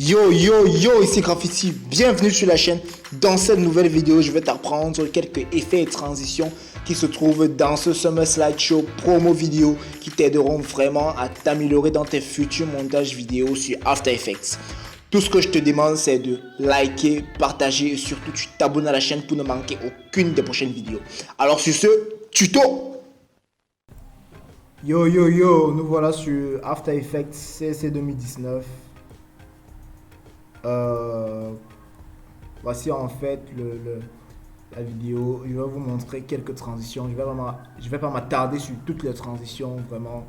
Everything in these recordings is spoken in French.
Yo yo yo, ici Graffiti, bienvenue sur la chaîne. Dans cette nouvelle vidéo, je vais t'apprendre quelques effets et transitions qui se trouvent dans ce Summer Slideshow promo vidéo qui t'aideront vraiment à t'améliorer dans tes futurs montages vidéo sur After Effects. Tout ce que je te demande, c'est de liker, partager et surtout tu t'abonnes à la chaîne pour ne manquer aucune des prochaines vidéos. Alors sur ce, tuto! Yo yo yo, nous voilà sur After Effects CC 2019. Voici en fait la vidéo. Je vais vous montrer quelques transitions. Je vais pas m'attarder sur toutes les transitions vraiment,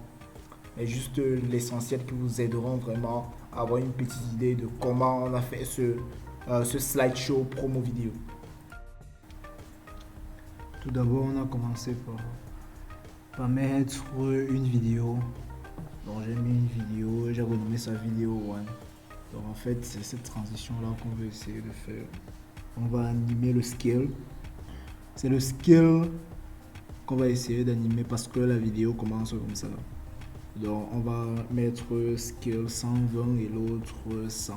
mais juste l'essentiel qui vous aideront vraiment à avoir une petite idée de comment on a fait ce slideshow promo vidéo. Tout d'abord, on a commencé par mettre une vidéo. Donc j'ai mis une vidéo, j'ai renommé sa vidéo 1. Donc en fait, c'est cette transition là qu'on veut essayer de faire. On va animer le scale. C'est le scale qu'on va essayer d'animer parce que la vidéo commence comme ça. Donc on va mettre scale 120 et l'autre 100.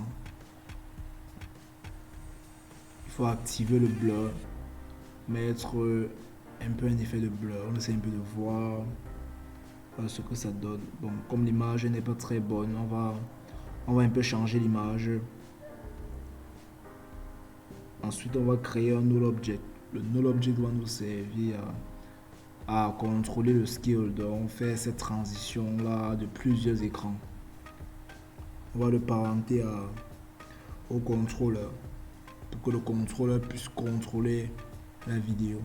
Il faut activer le blur, mettre un peu un effet de blur. On essaie un peu de voir ce que ça donne. Bon, comme l'image n'est pas très bonne, on va un peu changer l'image. Ensuite, on va créer un null object. Le null object va nous servir à contrôler le scale. Donc, on fait cette transition là de plusieurs écrans. On va le parenter au contrôleur pour que le contrôleur puisse contrôler la vidéo.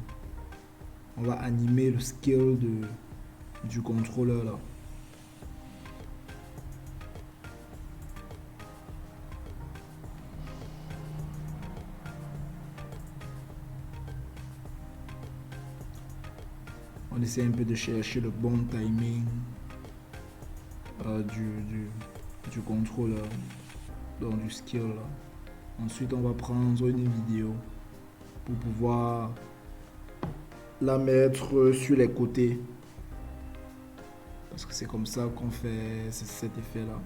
On va animer le scale du contrôleur là. On essaie un peu de chercher le bon timing du contrôleur, donc du scale là. Ensuite, on va prendre une vidéo pour pouvoir la mettre sur les côtés. Parce que c'est comme ça qu'on fait cet effet là.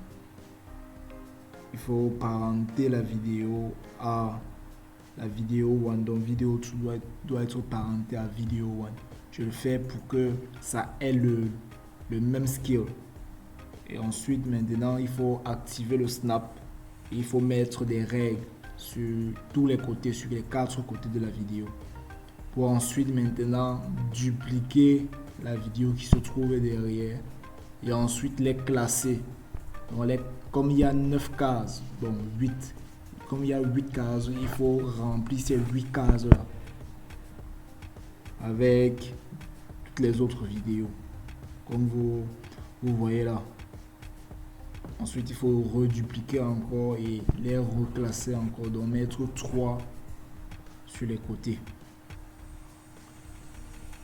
Il faut parenter la vidéo à la vidéo 1. Donc vidéo 2 doit être parenté à vidéo 1. Je le fais pour que ça ait le même scale. Et ensuite maintenant il faut activer le snap. Et il faut mettre des règles sur tous les côtés, sur les 4 côtés de la vidéo. Pour ensuite maintenant dupliquer la vidéo qui se trouve derrière. Et ensuite les classer. Donc comme il y a 9 cases, donc 8. Comme il y a 8 cases, il faut remplir ces 8 cases là avec toutes les autres vidéos. Comme vous voyez là. Ensuite, il faut redupliquer encore et les reclasser encore. Donc mettre 3 sur les côtés.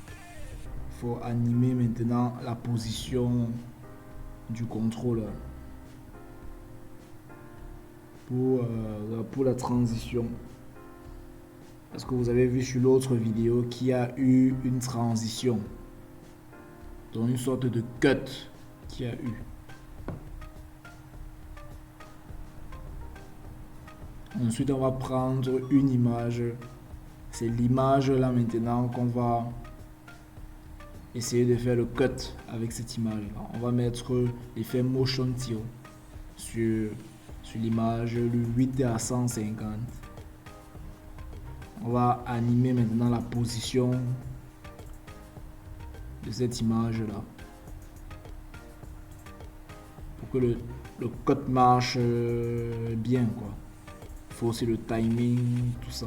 Il faut animer maintenant la position du contrôleur pour la transition. Parce que vous avez vu sur l'autre vidéo qu'il y a eu une transition. Donc une sorte de cut qu'il y a eu. Ensuite, on va prendre une image. C'est l'image là maintenant qu'on va essayer de faire le cut avec cette image là. On va mettre l'effet motion tilt sur l'image, le 8 à 150. On va animer maintenant la position de cette image là pour que le cut marche bien quoi. Il faut aussi le timing, tout ça.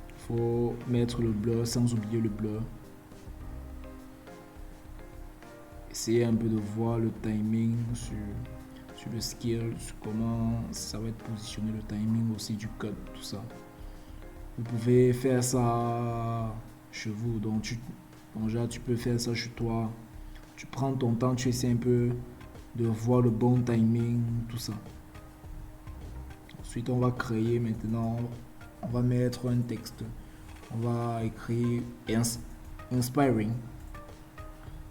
Il faut mettre le blur sans oublier le blur. Essayez un peu de voir le timing sur le scale, sur comment ça va être positionné, le timing aussi du cut, tout ça. Vous pouvez faire ça chez vous. Donc tu peux faire ça chez toi. Tu prends ton temps, tu essaies un peu de voir le bon timing, tout ça. Ensuite, on va créer maintenant, on va mettre un texte. On va écrire inspiring.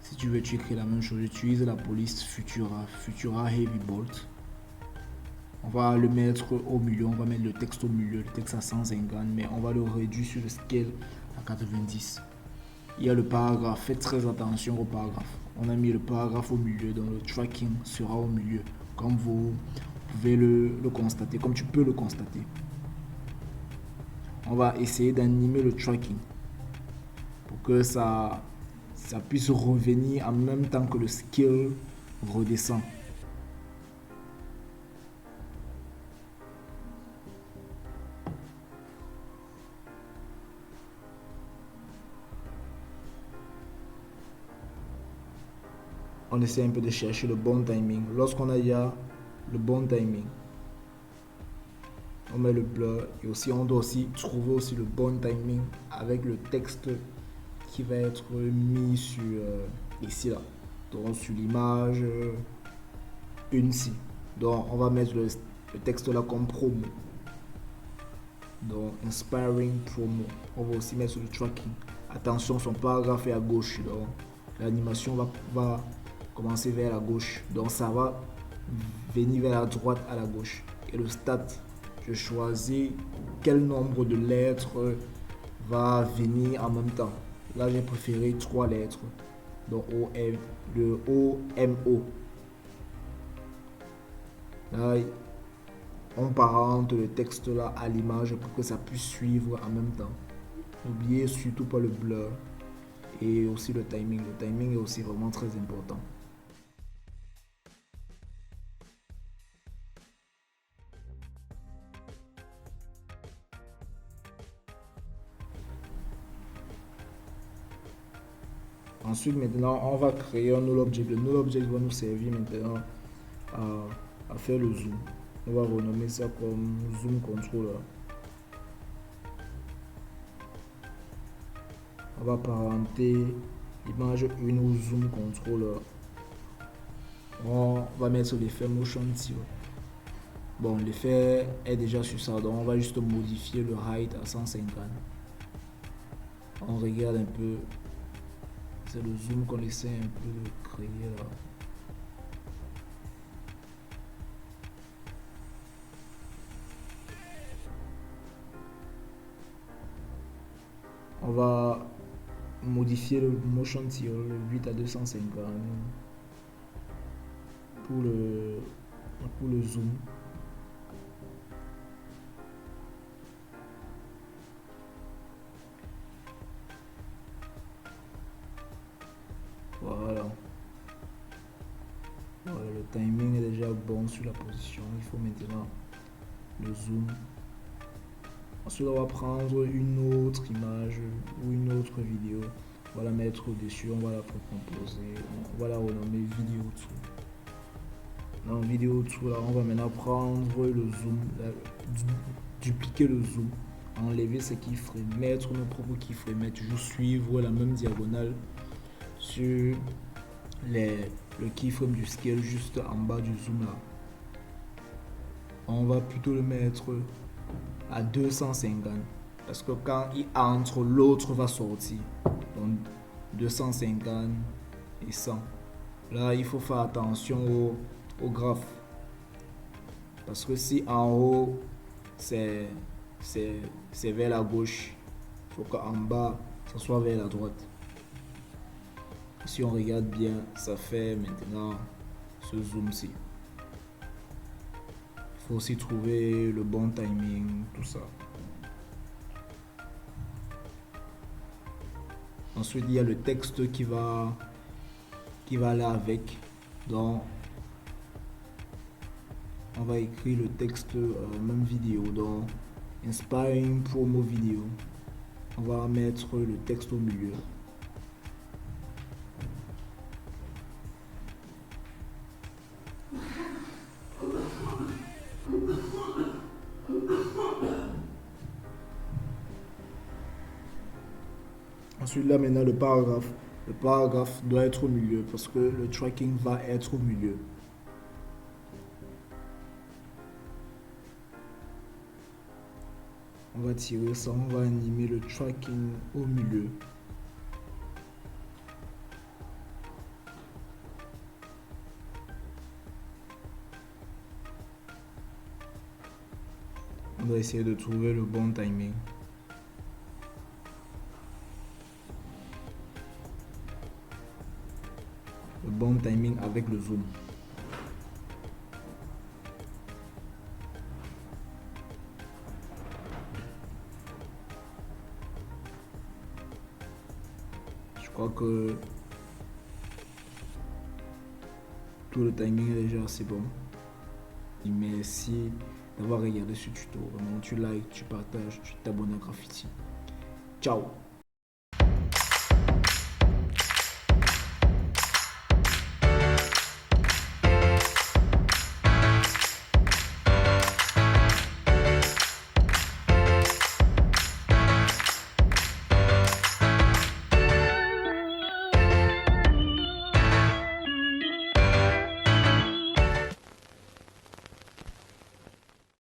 Si tu veux, tu écris la même chose. J'utilise la police Futura Heavy Bolt. On va le mettre au milieu, on va mettre le texte au milieu, le texte à 150, mais on va le réduire sur le scale à 90. Il y a le paragraphe, faites très attention au paragraphe. On a mis le paragraphe au milieu, donc le tracking sera au milieu, comme vous pouvez le constater, comme tu peux le constater. On va essayer d'animer le tracking pour que ça puisse revenir en même temps que le scale redescend. On essaie un peu de chercher le bon timing. Lorsqu'on a déjà le bon timing, on met le blur et aussi on doit aussi trouver aussi le bon timing avec le texte qui va être mis sur ici là, donc sur l'image une ci. Donc on va mettre le texte là comme promo, donc inspiring promo. On va aussi mettre sur le tracking. Attention, son paragraphe est à gauche, donc l'animation va commencer vers la gauche, donc ça va venir vers la droite à la gauche. Et le stat, je choisis quel nombre de lettres va venir en même temps. Là j'ai préféré 3 lettres, donc le OMO. Là on parente le texte là à l'image pour que ça puisse suivre en même temps. N'oubliez surtout pas le blur et aussi le timing. Le timing est aussi vraiment très important. Ensuite, maintenant, on va créer un null object. Le null object va nous servir maintenant à faire le zoom. On va renommer ça comme zoom controller. On va parenter l'image 1 au zoom controller. On va mettre l'effet motion tilt. Bon, l'effet est déjà sur ça, donc on va juste modifier le height à 150. On regarde un peu. C'est le zoom qu'on essaie un peu de créer là. On va modifier le motion tilt, le 8 à 250 pour le zoom. Voilà. Voilà, le timing est déjà bon sur la position. Il faut maintenant le zoom. Ensuite, on va prendre une autre image ou une autre vidéo. On va la mettre au-dessus, on va la composer. On va la renommer vidéo tout. Dans vidéo tout, là, on va maintenant prendre le zoom, dupliquer le zoom, enlever ce keyframes, mettre nos propres keyframes, toujours suivre la même diagonale sur le keyframe du scale juste en bas du zoom là. On va plutôt le mettre à 250 parce que quand il entre, l'autre va sortir. Donc 250 et 100. Là, il faut faire attention au graphe parce que si en haut c'est vers la gauche, il faut qu'en bas ça soit vers la droite. Si on regarde bien, ça fait maintenant ce zoom-ci. Il faut aussi trouver le bon timing, tout ça. Ensuite, il y a le texte qui va aller avec. Donc, on va écrire le texte même vidéo. Donc, inspiring promo vidéo. On va mettre le texte au milieu. Ensuite, là maintenant, le paragraphe. Le paragraphe doit être au milieu parce que le tracking va être au milieu. On va tirer ça, on va animer le tracking au milieu. On doit essayer de trouver le bon timing. Le bon timing avec le zoom. Je crois que tout le timing est déjà assez bon. Et merci d'avoir regardé ce tuto. Vraiment, tu likes, tu partages, tu t'abonnes à Graffiti. Ciao!